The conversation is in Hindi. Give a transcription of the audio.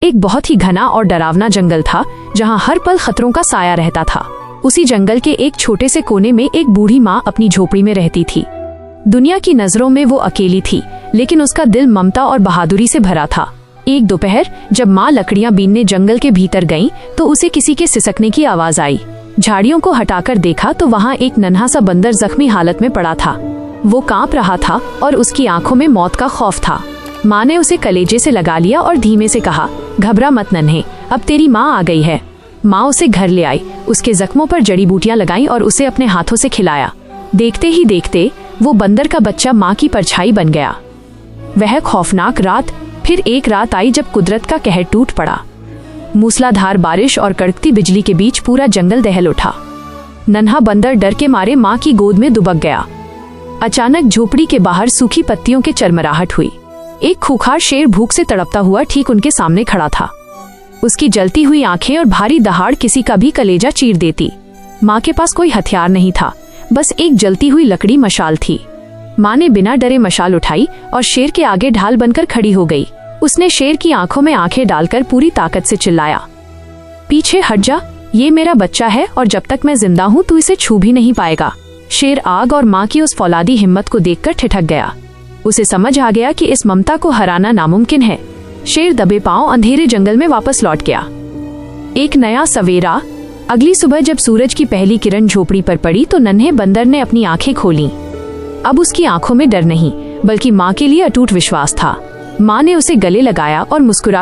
एक बहुत ही घना और डरावना जंगल था जहाँ हर पल खतरों का साया रहता था। उसी जंगल के एक छोटे से कोने में एक बूढ़ी माँ अपनी झोपड़ी में रहती थी। दुनिया की नजरों में वो अकेली थी, लेकिन उसका दिल ममता और बहादुरी से भरा था। एक दोपहर जब माँ लकड़ियाँ बीनने जंगल के भीतर गईं, तो उसे किसी के सिसकने की आवाज आई। झाड़ियों को हटाकर देखा तो वहाँ एक नन्हा सा बंदर जख्मी हालत में पड़ा था। वो कांप रहा था और उसकी आंखों में मौत का खौफ था। माँ ने उसे कलेजे से लगा लिया और धीमे से कहा, घबरा मत नन्हे, अब तेरी माँ आ गई है। माँ उसे घर ले आई, उसके जख्मों पर जड़ी बूटियां लगाईं और उसे अपने हाथों से खिलाया। देखते ही देखते वो बंदर का बच्चा माँ की परछाई बन गया। वह खौफनाक रात फिर एक रात आई जब कुदरत का कहर टूट पड़ा। मूसलाधार बारिश और कड़कती बिजली के बीच पूरा जंगल दहल उठा। नन्हा बंदर डर के मारे माँ की गोद में दुबक गया। अचानक झोपड़ी के बाहर सूखी पत्तियों के चरमराहट हुई। एक खूंखार शेर भूख से तड़पता हुआ ठीक उनके सामने खड़ा था। उसकी जलती हुई आंखें और भारी दहाड़ किसी का भी कलेजा चीर देती। माँ के पास कोई हथियार नहीं था, बस एक जलती हुई लकड़ी मशाल थी। माँ ने बिना डरे मशाल उठाई और शेर के आगे ढाल बनकर खड़ी हो गई। उसने शेर की आंखों में आंखें डालकर पूरी ताकत से चिल्लाया, पीछे हट जा, ये मेरा बच्चा है और जब तक मैं जिंदा हूँ तू इसे छू भी नहीं पाएगा। शेर आग और माँ की उस फौलादी हिम्मत को देखकर ठिठक गया। उसे समझ आ गया कि इस ममता को हराना नामुमकिन है। शेर दबे पांव अंधेरे जंगल में वापस लौट गया। एक नया सवेरा। अगली सुबह जब सूरज की पहली किरण झोपड़ी पर पड़ी तो नन्हे बंदर ने अपनी आंखें खोलीं। अब उसकी आंखों में डर नहीं, बल्कि माँ के लिए अटूट विश्वास था। माँ ने उसे गले लगाया और मुस्कुरा